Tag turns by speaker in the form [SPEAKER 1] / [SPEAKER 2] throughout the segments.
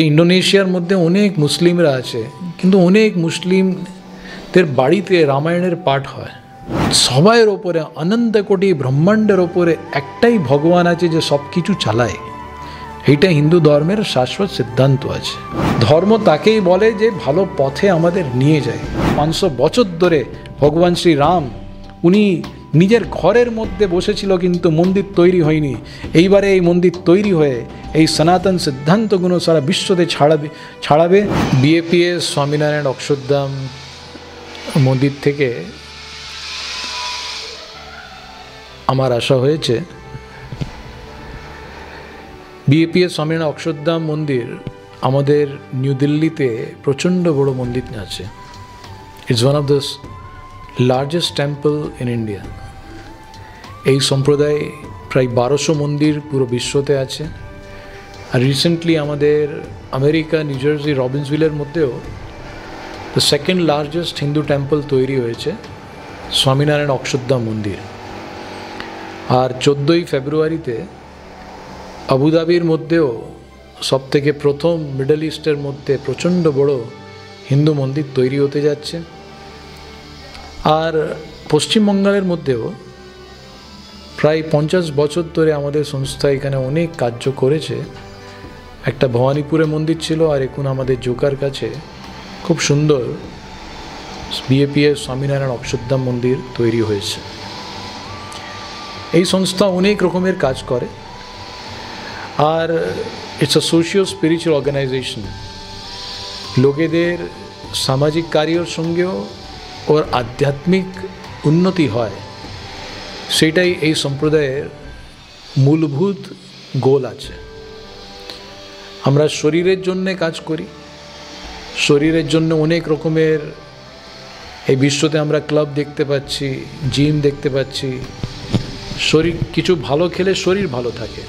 [SPEAKER 1] ইন্দোনেশিয়ার মধ্যে অনেক মুসলিমরা আছে, কিন্তু অনেক মুসলিমদের বাড়িতে রামায়ণের পাঠ হয়। সবাইয়ের ওপরে অনন্ত কোটি ব্রহ্মাণ্ডের ওপরে একটাই ভগবান আছে যে সব কিছু চালায়। এইটা হিন্দু ধর্মের শাশ্বত সিদ্ধান্ত আছে। ধর্ম তাকেই বলে যে ভালো পথে আমাদের নিয়ে যায়। 500 বছর ধরে ভগবান শ্রীরাম উনি নিজের ঘরের মধ্যে বসেছিল, কিন্তু মন্দির তৈরি হয়নি। এইবারে এই মন্দির তৈরি হয়ে এই সনাতন সিদ্ধান্তগুলো সারা বিশ্বতে ছাড়াবে। বিএপিএস স্বামীনারায়ণ অক্ষরধাম মন্দির থেকে আমার আশা হয়েছে বিএপিএস স্বামীনারায়ণ অক্ষরধাম মন্দির আমাদের নিউ দিল্লিতে প্রচণ্ড বড় মন্দির আছে। It's one of the largest temple in India. এই সম্প্রদায় প্রায় 1200 মন্দির পুরো বিশ্বতে আছে। আর রিসেন্টলি আমাদের আমেরিকা নিউ জার্সি রবিন্সভিলের মধ্যেও the second largest Hindu temple তৈরি হয়েছে, স্বামীনারায়ণ অক্ষরধাম মন্দির। আর 14ই ফেব্রুয়ারিতে আবুধাবির মধ্যেও সবথেকে প্রথম মিডল ইস্টের মধ্যে প্রচণ্ড বড় হিন্দু মন্দির তৈরি হতে যাচ্ছে। আর পশ্চিমবঙ্গের মধ্যেও প্রায় 50 বছর ধরে আমাদের সংস্থা এখানে অনেক কার্য করেছে। একটা ভবানীপুরে মন্দির ছিল, আর এখন আমাদের জোকার কাছে খুব সুন্দর বিএপিএস স্বামীনারায়ণ অক্ষরধাম মন্দির তৈরি হয়েছে। এই সংস্থা অনেক রকমের কাজ করে, আর it's a socio spiritual organization. লোকেদের সামাজিক কার্যের সঙ্গেও ওর আধ্যাত্মিক উন্নতি হয়, সেটাই এই সম্প্রদায়ের মূলভূত গোল আছে। আমরা শরীরের জন্যে কাজ করি, শরীরের জন্য অনেক রকমের এই বিশ্বতে আমরা ক্লাব দেখতে পাচ্ছি, জিম দেখতে পাচ্ছি। শরীর কিছু ভালো খেলে শরীর ভালো থাকে।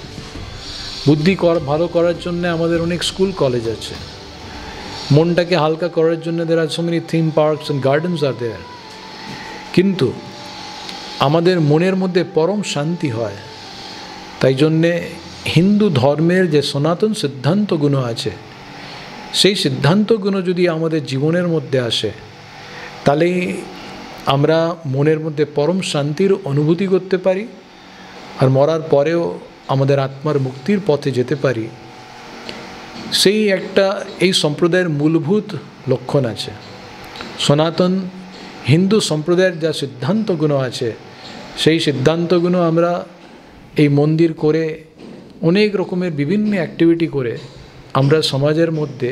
[SPEAKER 1] বুদ্ধি ভালো করার জন্য আমাদের অনেক স্কুল কলেজ আছে। মনটাকে হালকা করার জন্য there are so many theme parks and gardens are there। কিন্তু আমাদের মনের মধ্যে পরম শান্তি হয়। তাই জন্যে হিন্দু ধর্মের যে সনাতন সিদ্ধান্তগুলো আছে, সেই সিদ্ধান্তগুলো যদি আমাদের জীবনের মধ্যে আসে, তাহলে আমরা মনের মধ্যে পরম শান্তির অনুভূতি করতে পারি, আর মরার পরেও আমাদের আত্মার মুক্তির পথে যেতে পারি। সেই একটা এই সম্প্রদায়ের মূলভূত লক্ষণ আছে। সনাতন হিন্দু সম্প্রদায়ের যা সিদ্ধান্তগুলো আছে, সেই সিদ্ধান্তগুলো আমরা এই মন্দির করে অনেক রকমের বিভিন্ন অ্যাক্টিভিটি করে আমরা সমাজের মধ্যে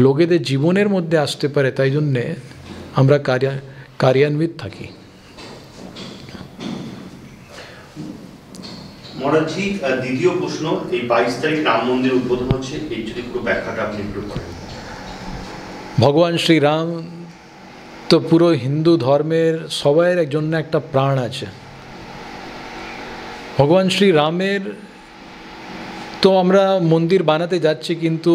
[SPEAKER 1] লোকেদের জীবনের মধ্যে আসতে পারে। তাই জন্যে আমরা কার্যান্বিত থাকি।
[SPEAKER 2] মহারাজজি, দ্বিতীয় প্রশ্ন, এই 22 তারিখ রাম মন্দির উদ্বোধন হচ্ছে, এই যদি পুরো ব্যাখ্যাটা আপনি একটু করেন।
[SPEAKER 1] ভগবান শ্রীরাম তো পুরো হিন্দু ধর্মের সবাইয়ের জন্য একটা প্রাণ আছে। ভগবান শ্রীরামের তো আমরা মন্দির বানাতে যাচ্ছি, কিন্তু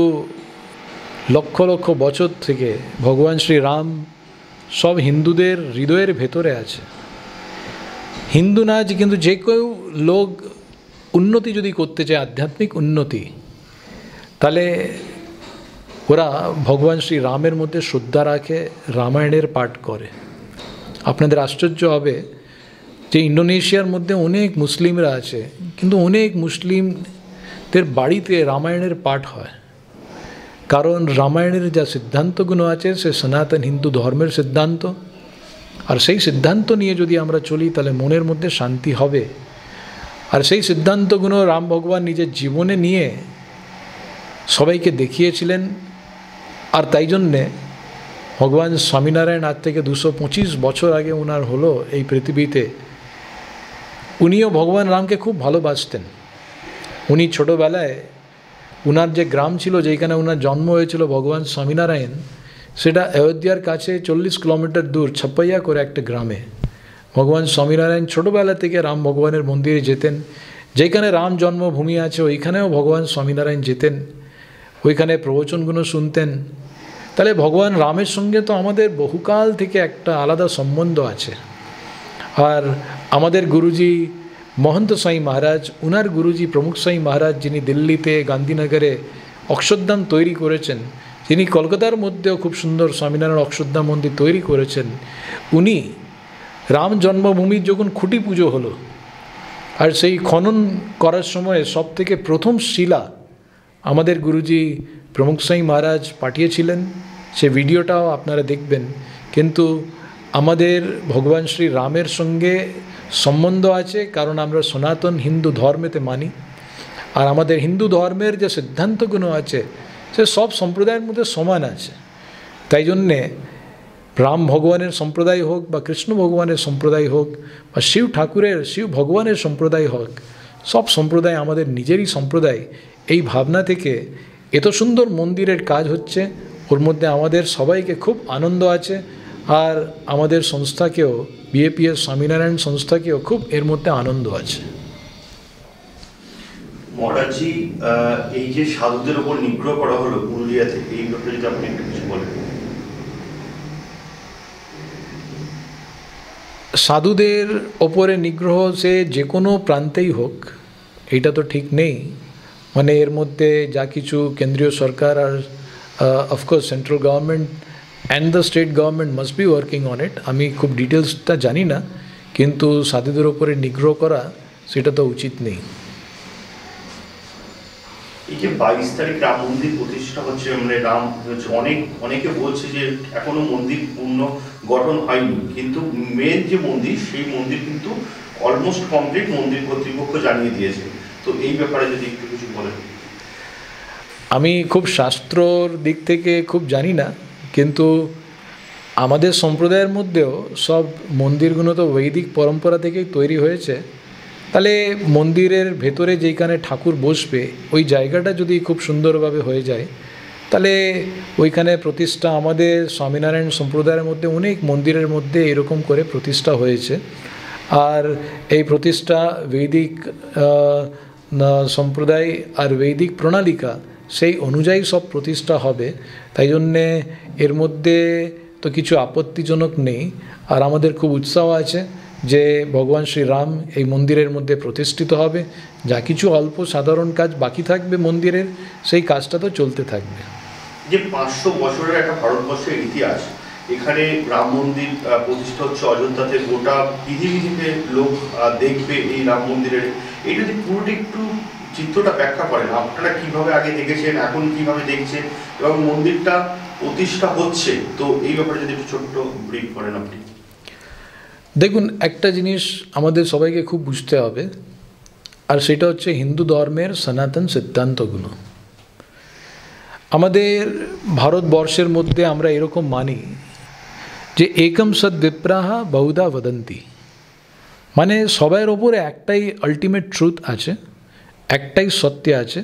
[SPEAKER 1] লক্ষ লক্ষ বছর থেকে ভগবান শ্রীরাম সব হিন্দুদের হৃদয়ের ভেতরে আছে। হিন্দু না আছে, কিন্তু যে কেউ লোক উন্নতি যদি করতে চায়, আধ্যাত্মিক উন্নতি, তাহলে ওরা ভগবান শ্রী রামের মধ্যে শ্রদ্ধা রাখে, রামায়ণের পাঠ করে। আপনাদের আশ্চর্য হবে যে ইন্দোনেশিয়ার মধ্যে অনেক মুসলিমরা আছে, কিন্তু অনেক মুসলিমদের বাড়িতে রামায়ণের পাঠ হয়। কারণ রামায়ণের যা সিদ্ধান্তগুলো আছে, সে সনাতন হিন্দু ধর্মের সিদ্ধান্ত। আর সেই সিদ্ধান্ত নিয়ে যদি আমরা চলি, তাহলে মনের মধ্যে শান্তি হবে। আর সেই সিদ্ধান্তগুলো রাম ভগবান নিজের জীবনে নিয়ে সবাইকে দেখিয়েছিলেন। আর তাই জন্যে ভগবান স্বামীনারায়ণ আজ থেকে 225 বছর আগে ওনার হলো এই পৃথিবীতে। উনিও ভগবান রামকে খুব ভালোবাসতেন। উনি ছোটোবেলায় উনার যে গ্রাম ছিল, যেখানে ওনার জন্ম হয়েছিল ভগবান স্বামীনারায়ণ, সেটা অযোধ্যার কাছে 40 কিলোমিটার দূর ছাপ্পাইয়া করে একটা গ্রামে ভগবান স্বামীনারায়ণ ছোটোবেলা থেকে রাম ভগবানের মন্দিরে যেতেন। যেখানে রাম জন্মভূমি আছে, ওইখানেও ভগবান স্বামীনারায়ণ যেতেন, ওইখানে প্রবচনগুলো শুনতেন। তাহলে ভগবান রামের সঙ্গে তো আমাদের বহুকাল থেকে একটা আলাদা সম্বন্ধ আছে। আর আমাদের গুরুজি মহন্ত সাই মহারাজ, উনার গুরুজি প্রমুখ সাই মহারাজ, যিনি দিল্লিতে গান্ধীনগরে অক্ষরধাম তৈরি করেছেন, তিনি কলকাতার মধ্যেও খুব সুন্দর স্বামীনারায়ণ অক্ষরধাম মন্দির তৈরি করেছেন, উনি রাম জন্মভূমির যখন খুঁটি পুজো হলো আর সেই খনন করার সময় সব থেকে প্রথম শিলা আমাদের গুরুজি প্রমুখ সাই মহারাজ পাঠিয়েছিলেন, সে ভিডিওটাও আপনারা দেখবেন। কিন্তু আমাদের ভগবান শ্রী রামের সঙ্গে সম্বন্ধ আছে, কারণ আমরা সনাতন হিন্দু ধর্মেতে মানি, আর আমাদের হিন্দু ধর্মের যে সিদ্ধান্তগুলো আছে সে সব সম্প্রদায়ের মধ্যে সমান আছে। তাই জন্যে রাম ভগবানের সম্প্রদায় হোক বা কৃষ্ণ ভগবানের সম্প্রদায় হোক বা শিব ভগবানের সম্প্রদায় হোক, সব সম্প্রদায় আমাদের নিজেরই সম্প্রদায়। এই ভাবনা থেকে এত সুন্দর মন্দিরের কাজ হচ্ছে, ওর মধ্যে আমাদের সবাইকে খুব আনন্দ আছে। আর আমাদের সংস্থাকেও, বিএপিএস স্বামীনারায়ণ সংস্থাকেও খুব এর মধ্যে আনন্দ আছে।
[SPEAKER 2] মহারাজজি, এই যে সাধুদের উপর নিগ্রহ করা হলো পুরুলিয়াতে, এই ব্যাপারে যদি আপনি একটু কিছু বলেন।
[SPEAKER 1] সাধুদের ওপরে নিগ্রহ সে যে কোনো প্রান্তেই হোক, এটা তো ঠিক নেই। মানে এর মধ্যে যা কিছু কেন্দ্রীয় সরকার আর of course central government and the state government must be working on it. আমি খুব ডিটেলসটা জানি না, কিন্তু সাধুদের ওপরে নিগ্রহ করা সেটা তো উচিত নেই।
[SPEAKER 2] এই যে 22 তারিখ রাম মন্দির প্রতিষ্ঠা হচ্ছে, মানে রাম হচ্ছে, অনেকে বলছে যে এখনো মন্দির পূর্ণ গঠন হয়নি, কিন্তু মেন যে মন্দির সেই মন্দির কিন্তু অলমোস্ট কমপ্লিট, মন্দির কর্তৃপক্ষ জানিয়ে দিয়েছে। তো এই ব্যাপারে যদি একটু কিছু বলেন।
[SPEAKER 1] আমি খুব শাস্ত্রর দিক থেকে খুব জানি না, কিন্তু আমাদের সম্প্রদায়ের মধ্যেও সব মন্দিরগুলো তো বৈদিক পরম্পরা থেকেই তৈরি হয়েছে। তাহলে মন্দিরের ভেতরে যেখানে ঠাকুর বসবে ওই জায়গাটা যদি খুব সুন্দরভাবে হয়ে যায়, তাহলে ওইখানে প্রতিষ্ঠা, আমাদের স্বামীনারায়ণ সম্প্রদায়ের মধ্যে অনেক মন্দিরের মধ্যে এরকম করে প্রতিষ্ঠা হয়েছে। আর এই প্রতিষ্ঠা বৈদিক সম্প্রদায় আর বৈদিক প্রণালিকা সেই অনুযায়ী সব প্রতিষ্ঠা হবে। তাই জন্যে এর মধ্যে তো কিছু আপত্তিজনক নেই। আর আমাদের খুব উৎসাহ আছে যে ভগবান শ্রীরাম এই মন্দিরের মধ্যে প্রতিষ্ঠিত হবে। যা কিছু অল্প সাধারণ কাজ বাকি থাকবে মন্দিরের, সেই কাজটা তো চলতে থাকবে।
[SPEAKER 2] যে 500 বছরের একটা ভারতবর্ষের ইতিহাস, এখানে রাম মন্দির প্রতিষ্ঠা হচ্ছে অযোধ্যাতে, গোটা পৃথিবী থেকে লোক দেখবে এই রাম মন্দিরের। এই যদি পুরোটা একটু চিত্রটা ব্যাখ্যা করেন, আপনারা কিভাবে আগে দেখেছেন, এখন কিভাবে দেখছেন, এবং মন্দিরটা প্রতিষ্ঠা হচ্ছে, তো এই ব্যাপারে যদি একটু ছোট্ট ব্রিফ করেন আপনি।
[SPEAKER 1] দেখুন, একটা জিনিস আমাদের সবাইকে খুব বুঝতে হবে, আর সেটা হচ্ছে হিন্দু ধর্মের সনাতন সিদ্ধান্তগুলো। আমাদের ভারতবর্ষের মধ্যে আমরা এরকম মানি যে একম সদ বিপ্রাহা বহুধা বদন্তি, মানে সবার ওপরে একটাই আলটিমেট ট্রুথ আছে, একটাই সত্য আছে।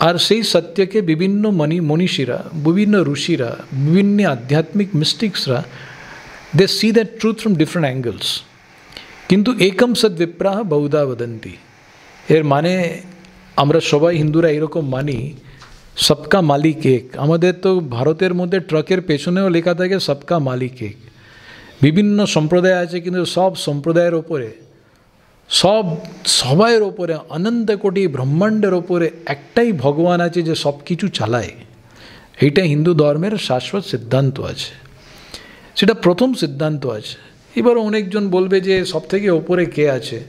[SPEAKER 1] আর সেই সত্যকে বিভিন্ন মনীষীরা, বিভিন্ন ঋষিরা, বিভিন্ন আধ্যাত্মিক মিস্টিক্সরা, they see that truth from different angles. কিন্তু একম সদ বিপ্রাহা বহুধা বদন্তি এর মানে আমরা সবাই হিন্দুরা এরকম মানি, সবকা মালিক এক। আমাদের তো ভারতের মধ্যে ট্রাকের পেছনেও লেখা থাকে সবকা মালিক এক। বিভিন্ন সম্প্রদায় আছে, কিন্তু সব সম্প্রদায়ের ওপরে, সবাইয়ের ওপরে, অনন্ত কোটি ব্রহ্মাণ্ডের ওপরে একটাই ভগবান আছে যে সব কিছু চালায়। এইটা হিন্দু ধর্মের শাশ্বত সিদ্ধান্ত আছে, সেটা প্রথম সিদ্ধান্ত আছে। এবার অনেকজন বলবে যে সব থেকে ওপরে কে আছে?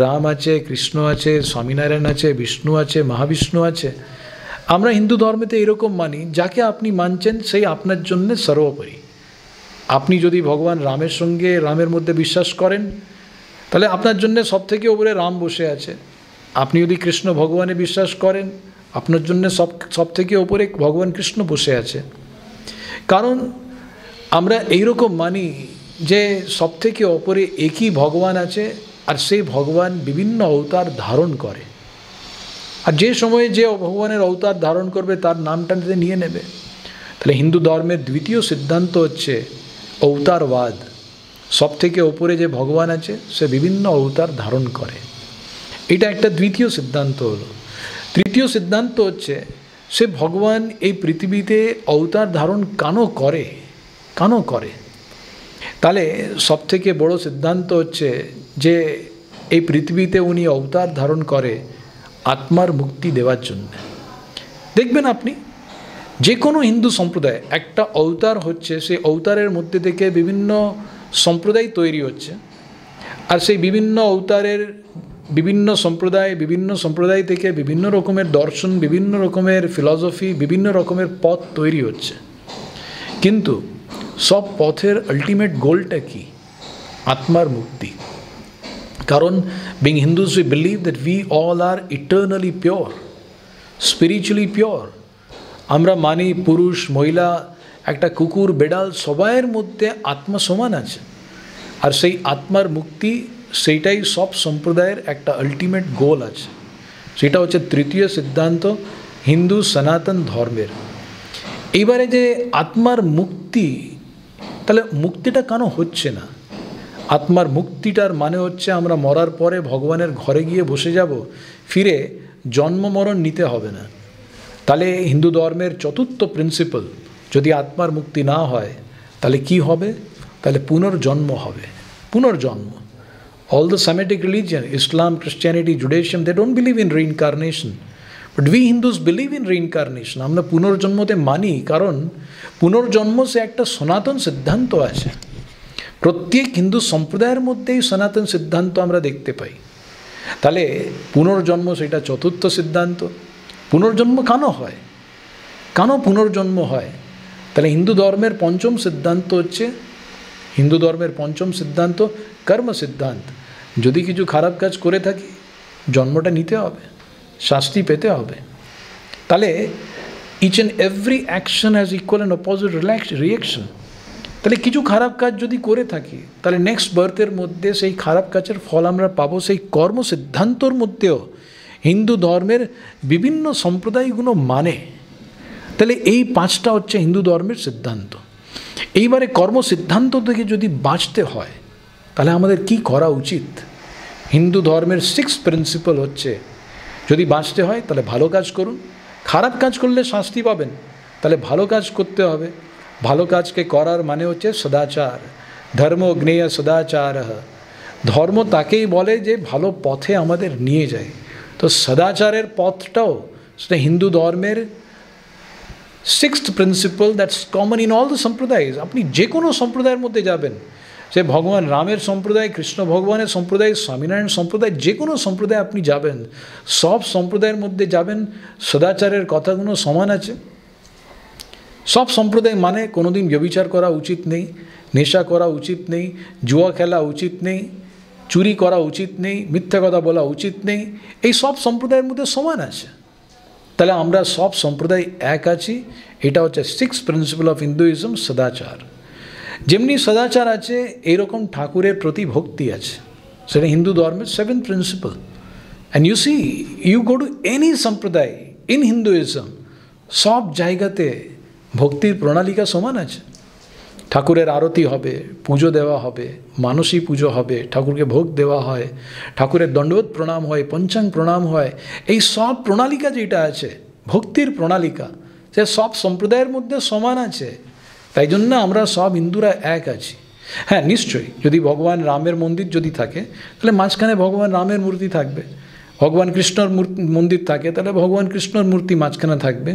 [SPEAKER 1] রাম আছে, কৃষ্ণ আছে, স্বামীনারায়ণ আছে, বিষ্ণু আছে, মহাবিষ্ণু আছে। আমরা হিন্দু ধর্মেতে এরকম মানি, যাকে আপনি মানছেন সেই আপনার জন্য সর্বোপরি। আপনি যদি ভগবান রামের সঙ্গে, রামের মধ্যে বিশ্বাস করেন, তাহলে আপনার জন্য সব থেকে ওপরে রাম বসে আছে। আপনি যদি কৃষ্ণ ভগবানে বিশ্বাস করেন, আপনার জন্য সব থেকে ওপরে ভগবান কৃষ্ণ বসে আছে। কারণ আমরা এইরকম মানি যে সব থেকে ওপরে একই ভগবান আছে, আর সেই ভগবান বিভিন্ন অবতার ধারণ করে। আর যে সময়ে যে ভগবানের অবতার ধারণ করবে তার নামটা নিয়ে নেবে। তাহলে হিন্দু ধর্মের দ্বিতীয় সিদ্ধান্ত হচ্ছে অবতারবাদ। সব থেকে ওপরে যে ভগবান আছে সে বিভিন্ন অবতার ধারণ করে, এটা একটা দ্বিতীয় সিদ্ধান্ত হলো। তৃতীয় সিদ্ধান্ত হচ্ছে সে ভগবান এই পৃথিবীতে অবতার ধারণ কেন করে। তাহলে সব থেকে বড় সিদ্ধান্ত হচ্ছে যে এই পৃথিবীতে উনি অবতার ধারণ করে আত্মার মুক্তি দেওয়ার জন্য। দেখবেন আপনি যে কোনো হিন্দু সম্প্রদায় একটা অবতার হচ্ছে, সেই অবতারের মধ্যে থেকে বিভিন্ন সম্প্রদায় তৈরি হচ্ছে, আর সেই বিভিন্ন অবতারের বিভিন্ন সম্প্রদায় থেকে বিভিন্ন রকমের দর্শন, বিভিন্ন রকমের ফিলসফি, বিভিন্ন রকমের পথ তৈরি হচ্ছে। কিন্তু সব পথের আলটিমেট গোলটা কি? আত্মার মুক্তি। কারণ being Hindus we believe that we all are eternally pure, spiritually pure. আমরা মানি পুরুষ মহিলা, একটা কুকুর বেড়াল, সবাইয়ের মধ্যে আত্মা সমান আছে। আর সেই আত্মার মুক্তি, সেইটাই সব সম্প্রদায়ের একটা আলটিমেট গোল আছে। সেটা হচ্ছে তৃতীয় সিদ্ধান্ত হিন্দু সনাতন ধর্মের। এইবারে যে আত্মার মুক্তি, তাহলে মুক্তিটা কেন হচ্ছে না? আত্মার মুক্তিটার মানে হচ্ছে আমরা মরার পরে ভগবানের ঘরে গিয়ে বসে যাব, ফিরে জন্ম মরণ নিতে হবে না। তাহলে হিন্দু ধর্মের চতুর্থ প্রিন্সিপাল, যদি আত্মার মুক্তি না হয় তাহলে কি হবে? তাহলে পুনর্জন্ম হবে। পুনর্জন্ম। All the Semitic religion, Islam, Christianity, Judaism, they don't believe in reincarnation, but we Hindus believe in reincarnation. আমরা পুনর্জন্মতে মানি, কারণ পুনর্জন্ম সে একটা সনাতন সিদ্ধান্ত আছে। প্রত্যেক হিন্দু সম্প্রদায়ের মধ্যেই সনাতন সিদ্ধান্ত আমরা দেখতে পাই। তাহলে পুনর্জন্ম সেটা চতুর্থ সিদ্ধান্ত। পুনর্জন্ম কেন হয়? কেন পুনর্জন্ম হয়? তাহলে হিন্দু ধর্মের পঞ্চম সিদ্ধান্ত হচ্ছে, হিন্দু ধর্মের পঞ্চম সিদ্ধান্ত কর্ম সিদ্ধান্ত। যদি কিছু খারাপ কাজ করে থাকি, জন্মটা নিতে হবে, শাস্তি পেতে হবে। তাহলে each and every action has equal and opposite reaction. তাহলে কিছু খারাপ কাজ যদি করে থাকি, তাহলে নেক্সট বার্থের মধ্যে সেই খারাপ কাজের ফল আমরা পাবো। সেই কর্ম সিদ্ধান্তর মধ্যেও হিন্দু ধর্মের বিভিন্ন সম্প্রদায়গুলো মানে। তাহলে এই পাঁচটা হচ্ছে হিন্দু ধর্মের সিদ্ধান্ত। এইবারে কর্ম সিদ্ধান্ত থেকে যদি বাঁচতে হয়, তাহলে আমাদের কি করা উচিত? হিন্দু ধর্মের সিক্স প্রিন্সিপাল হচ্ছে, যদি বাঁচতে হয় তাহলে ভালো কাজ করুন। খারাপ কাজ করলে শাস্তি পাবেন, তাহলে ভালো কাজ করতে হবে। ভালো কাজকে করার মানে হচ্ছে সদাচার। ধর্ম জ্ঞেয় সদাচার। ধর্ম তাকেই বলে যে ভালো পথে আমাদের নিয়ে যায়। তো সদাচারের পথটাও সেটা হিন্দু ধর্মের sixth principal, that's common in all the সম্প্রদায়স। আপনি যে কোনো সম্প্রদায়ের মধ্যে যাবেন, সে ভগবান রামের সম্প্রদায়, কৃষ্ণ ভগবানের সম্প্রদায়, স্বামীনারায়ণ সম্প্রদায়, যে কোনো সম্প্রদায় আপনি যাবেন, সব সম্প্রদায়ের মধ্যে যাবেন, সদাচারের কথাগুলো সমান আছে। সব সম্প্রদায় মানে কোনোদিন ব্যভিচার করা উচিত নেই, নেশা করা উচিত নেই, জুয়া খেলা উচিত নেই, চুরি করা উচিত নেই, মিথ্যা কথা বলা উচিত নেই। এই সব সম্প্রদায়ের মধ্যে সমান আছে। তাহলে আমরা সব সম্প্রদায় এক আছি। এটা হচ্ছে সিক্স প্রিন্সিপাল অফ হিন্দুইজম, সদাচার। যেমনি সদাচার আছে, এইরকম ঠাকুরের প্রতি ভক্তি আছে। সেটা হিন্দু ধর্মের seventh principle. And you see, you go to any সম্প্রদায় ইন হিন্দুইজম, সব জায়গাতে ভক্তির প্রণালিকা সমান আছে। ঠাকুরের আরতি হবে, পুজো দেওয়া হবে, মানসী পুজো হবে, ঠাকুরকে ভোগ দেওয়া হয়, ঠাকুরের দণ্ডবোধ প্রণাম হয়, পঞ্চাং প্রণাম হয়। এই সব প্রণালিকা যেটা আছে, ভক্তির প্রণালিকা, সে সব সম্প্রদায়ের মধ্যে সমান আছে। তাই জন্য আমরা সব হিন্দুরা এক আছি। হ্যাঁ, নিশ্চয়ই যদি ভগবান রামের মন্দির যদি থাকে, তাহলে মাঝখানে ভগবান রামের মূর্তি থাকবে। ভগবান কৃষ্ণর মন্দির থাকে, তাহলে ভগবান কৃষ্ণর মূর্তি মাঝখানে থাকবে।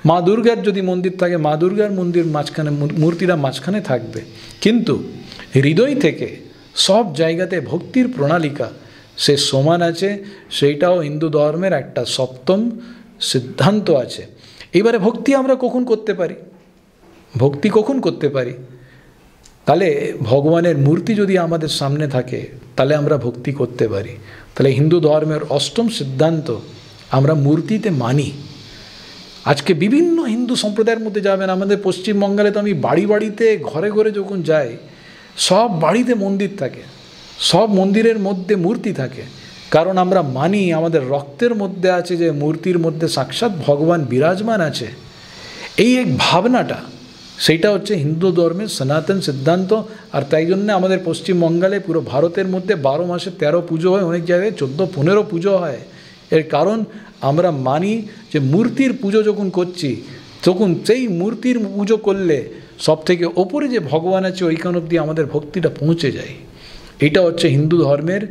[SPEAKER 1] মা দুর্গার যদি মন্দির থাকে, মা দুর্গার মন্দির মাঝখানে, মূর্তিটা মাঝখানে থাকবে। কিন্তু হৃদয় থেকে সব জায়গাতে ভক্তির প্রণালিকা সে সমান আছে। সেইটাও হিন্দু ধর্মের একটা সপ্তম সিদ্ধান্ত আছে। এবারে ভক্তি আমরা কখন করতে পারি? ভক্তি কখন করতে পারি? তাহলে ভগবানের মূর্তি যদি আমাদের সামনে থাকে, তাহলে আমরা ভক্তি করতে পারি। তাহলে হিন্দু ধর্মের অষ্টম সিদ্ধান্ত আমরা মূর্তিতে মানি। আজকে বিভিন্ন হিন্দু সম্প্রদায়ের মধ্যে যাবেন, আমাদের পশ্চিমবঙ্গে তো আমি বাড়ি বাড়িতে, ঘরে ঘরে যখন যাই, সব বাড়িতে মন্দির থাকে, সব মন্দিরের মধ্যে মূর্তি থাকে। কারণ আমরা মানি, আমাদের রক্তের মধ্যে আছে যে মূর্তির মধ্যে সাক্ষাৎ ভগবান বিরাজমান আছে। এই এক ভাবনাটা, সেইটা হচ্ছে হিন্দু ধর্মের সনাতন সিদ্ধান্ত। আর তাই জন্য আমাদের পশ্চিমবঙ্গে, পুরো ভারতের মধ্যে 12 মাসে 13 পুজো হয়, অনেক জায়গায় 14-15 পুজো হয়। এর কারণ আমরা মানি যে মূর্তির পুজো যখন করছি, তখন সেই মূর্তির পুজো করলে সব থেকে ওপরে যে ভগবান আছে, ওইখান অবধি আমাদের ভক্তিটা পৌঁছে যায়। এটা হচ্ছে হিন্দু ধর্মের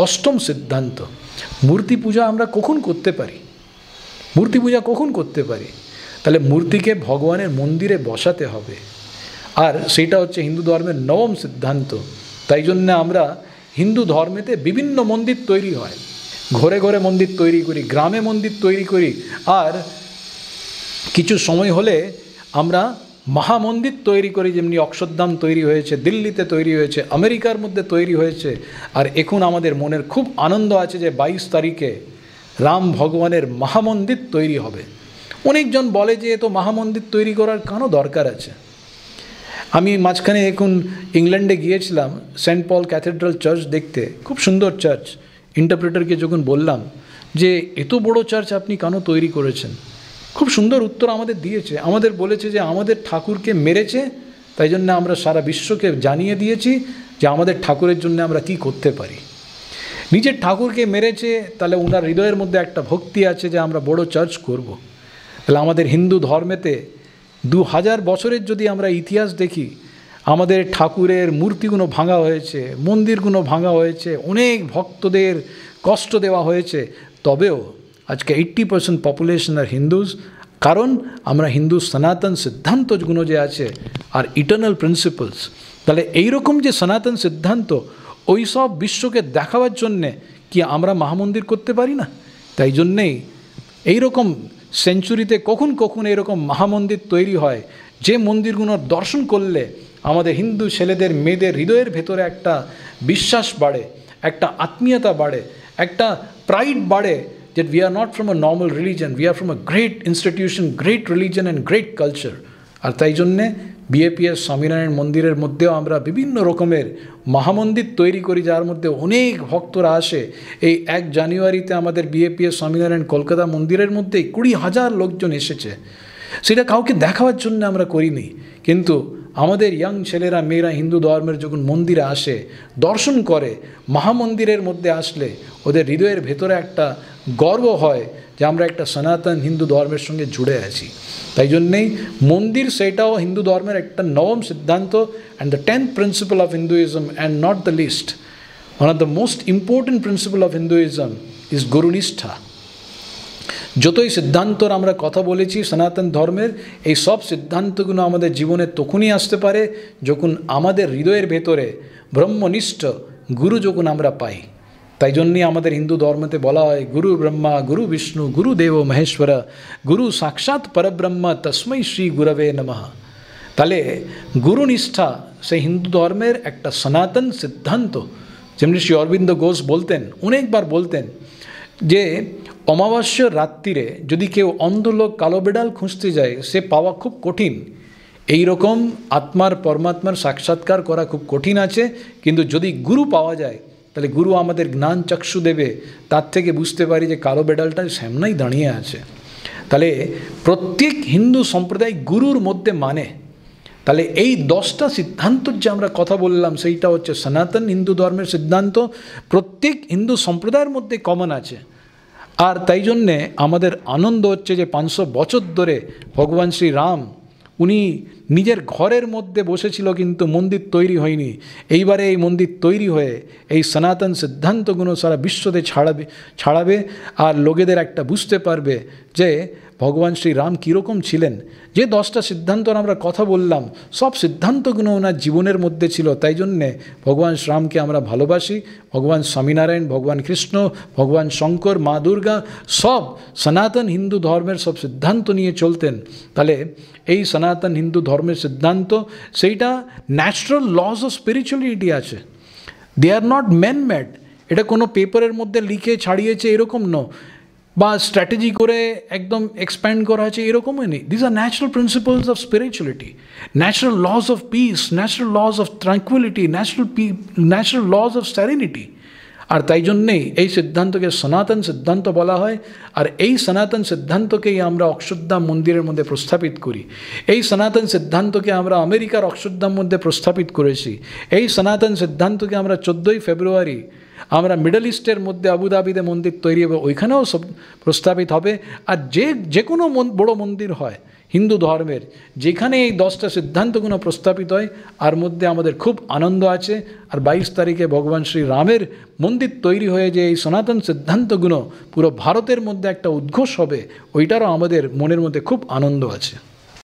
[SPEAKER 1] অষ্টম সিদ্ধান্ত। মূর্তি পূজা আমরা কখন করতে পারি? মূর্তি পূজা কখন করতে পারি? তাহলে মূর্তিকে ভগবানের মন্দিরে বসাতে হবে, আর সেটা হচ্ছে হিন্দু ধর্মের নবম সিদ্ধান্ত। তাই জন্য আমরা হিন্দু ধর্মেতে বিভিন্ন মন্দির তৈরি হয়, ঘরে ঘরে মন্দির তৈরি করি, গ্রামে মন্দির তৈরি করি, আর কিছু সময় হলে আমরা মহামন্দির তৈরি করি, যেমনি অক্ষরধাম তৈরি হয়েছে, দিল্লিতে তৈরি হয়েছে, আমেরিকার মধ্যে তৈরি হয়েছে। আর এখন আমাদের মনের খুব আনন্দ আছে যে 22 তারিখে রাম ভগবানের মহামন্দির তৈরি হবে। অনেকজন বলে যে এ তো মহামন্দির তৈরি করার কেন দরকার আছে? আমি মাঝখানে এখন ইংল্যান্ডে গিয়েছিলাম সেন্ট পল ক্যাথেড্রাল চার্চ দেখতে, খুব সুন্দর চার্চ। ইন্টারপ্রেটারকে যখন বললাম যে এত বড় চার্চ আপনি কেন তৈরি করেছেন, খুব সুন্দর উত্তর আমাদের দিয়েছে। আমাদের বলেছে যে আমাদের ঠাকুরকে মেরেছে, তাই জন্য আমরা সারা বিশ্বকে জানিয়ে দিয়েছি যে আমাদের ঠাকুরের জন্য আমরা কি করতে পারি। নিজের ঠাকুরকে মেরেছে, তাহলে ওনার হৃদয়ের মধ্যে একটা ভক্তি আছে যে আমরা বড় চার্চ করব। তাহলে আমাদের হিন্দু ধর্মেতে 2000 বছরের যদি আমরা ইতিহাস দেখি, আমাদের ঠাকুরের মূর্তিগুলো ভাঙা হয়েছে, মন্দিরগুলো ভাঙা হয়েছে, অনেক ভক্তদের কষ্ট দেওয়া হয়েছে, তবেও আজকে 80% পপুলেশন আর হিন্দুজ। কারণ আমরা হিন্দু সনাতন সিদ্ধান্তগুলো যে আছে আর ইটার্নাল প্রিন্সিপালস, তাহলে এইরকম যে সনাতন সিদ্ধান্ত ওই সব বিশ্বকে দেখাবার জন্যে কি আমরা মহামন্দির করতে পারি না? তাই জন্যেই এইরকম সেঞ্চুরিতে কখন কখন এরকম মহামন্দির তৈরি হয়, যে মন্দিরগুলোর দর্শন করলে আমাদের হিন্দু ছেলেদের মেয়েদের হৃদয়ের ভেতরে একটা বিশ্বাস বাড়ে, একটা আত্মীয়তা বাড়ে, একটা প্রাইড বাড়ে যে we are not from a normal religion, we are from a great institution, great religion and great culture। আর তাই জন্যে বিএপিএস স্বামীনারায়ণ মন্দিরের মধ্যেও আমরা বিভিন্ন রকমের মহামন্দির তৈরি করি, যার মধ্যে অনেক ভক্তরা আসে। এই 1 জানুয়ারিতে আমাদের বিএপিএস স্বামীনারায়ণ কলকাতা মন্দিরের মধ্যে 20,000 লোকজন এসেছে। সেটা কাউকে দেখাবার জন্য আমরা করিনি, কিন্তু আমাদের ইয়াং ছেলেরা মেয়েরা হিন্দু ধর্মের যখন মন্দিরে আসে, দর্শন করে, মহামন্দিরের মধ্যে আসলে ওদের হৃদয়ের ভেতরে একটা গর্ব হয় যে আমরা একটা সনাতন হিন্দু ধর্মের সঙ্গে জুড়ে আছি। তাই জন্যেই মন্দির সেটাও হিন্দু ধর্মের একটা নবম সিদ্ধান্ত, and the 10th principal of Hinduism and not the least, one of the most important principal of Hinduism is গুরুনিষ্ঠা। যতই সিদ্ধান্তর আমরা কথা বলেছি সনাতন ধর্মের, এই সব সিদ্ধান্তগুলো আমাদের জীবনে তখনই আসতে পারে যখন আমাদের হৃদয়ের ভেতরে ব্রহ্মনিষ্ঠ গুরু যখন আমরা পাই। তাই জন্যই আমাদের হিন্দু ধর্মতে বলা হয় গুরু ব্রহ্মা গুরু বিষ্ণু গুরু দেব মহেশ্বর গুরু সাক্ষাৎ পরব্রহ্ম তস্মৈ শ্রী গুরবে নমঃ। তাহলে গুরুনিষ্ঠা সেই হিন্দু ধর্মের একটা সনাতন সিদ্ধান্ত। যেমনি শ্রী অরবিন্দ ঘোষ বলতেন, অনেকবার বলতেন যে অমাবস্যার রাত্রিরে যদি কেউ অন্ধ লোক কালো বেড়াল খুঁজতে যায়, সে পাওয়া খুব কঠিন। এই রকম আত্মার পরমাত্মার সাক্ষাৎকার করা খুব কঠিন আছে, কিন্তু যদি গুরু পাওয়া যায় তাহলে গুরু আমাদের জ্ঞান চক্ষু দেবে, তার থেকে বুঝতে পারি যে কালো বেড়ালটা সামনেই দাঁড়িয়ে আছে। তাহলে প্রত্যেক হিন্দু সম্প্রদায় গুরুর মধ্যে মানে। তাহলে এই 10টা সিদ্ধান্তর যে আমরা কথা বললাম, সেইটা হচ্ছে সনাতন হিন্দু ধর্মের সিদ্ধান্ত, প্রত্যেক হিন্দু সম্প্রদায়ের মধ্যে কমন আছে। আর তাই জন্যে আমাদের আনন্দ হচ্ছে যে 500 বছর ধরে ভগবান শ্রী রাম উনি নিজের ঘরের মধ্যে বসেছিল, কিন্তু মন্দির তৈরি হয়নি। এইবারে এই মন্দির তৈরি হয়ে এই সনাতন সিদ্ধান্তগুলো সারা বিশ্বতে ছাড়াবে, আর লোকেদের একটা বুঝতে পারবে যে ভগবান শ্রী রাম কীরকম ছিলেন। যে 10টা সিদ্ধান্তর আমরা কথা বললাম, সব সিদ্ধান্তগুলো ওনার জীবনের মধ্যে ছিল। তাই জন্যে ভগবান শ্রীরামকে আমরা ভালোবাসি। ভগবান স্বামীনারায়ণ, ভগবান কৃষ্ণ, ভগবান শঙ্কর, মা দুর্গা সব সনাতন হিন্দু ধর্মের সব সিদ্ধান্ত নিয়ে চলতেন। তাহলে এই সনাতন হিন্দু ধর্মের সিদ্ধান্ত সেইটা ন্যাচারাল লস অফ স্পিরিচুয়ালিটি আছে। দে আর নট ম্যান মেড। এটা কোনো পেপারের মধ্যে লিখে ছাড়িয়েছে এরকম ন, বা স্ট্র্যাটেজি করে একদম এক্সপ্যান্ড করা হয়েছে এরকমই নেই। This are natural principles of spirituality, natural laws of peace, natural laws of tranquility, natural laws of serenity. আর তাই জন্যেই এই সিদ্ধান্তকে সনাতন সিদ্ধান্ত বলা হয়। আর এই সনাতন সিদ্ধান্তকেই আমরা অক্ষরধাম মন্দিরের মধ্যে প্রস্থাপিত করি। এই সনাতন সিদ্ধান্তকে আমরা আমেরিকার অক্ষরধাম মধ্যে প্রস্থাপিত করেছি। এই সনাতন সিদ্ধান্তকে আমরা 14ই ফেব্রুয়ারি আমরা মিডল ইস্টের মধ্যে আবুধাবিতে মন্দির তৈরি হবে, ওইখানেও সব প্রস্তাবিত হবে। আর যে কোনো বড় মন্দির হয় হিন্দু ধর্মের, যেখানে এই 10টা সিদ্ধান্তগুলো প্রস্তাবিত হয়, আর মধ্যে আমাদের খুব আনন্দ আছে। আর 22 তারিখে ভগবান শ্রী রামের মন্দির তৈরি হয়ে যে এই সনাতন সিদ্ধান্তগুলো পুরো ভারতের মধ্যে একটা উদ্ঘোষ হবে, ওইটারও আমাদের মনের মধ্যে খুব আনন্দ আছে।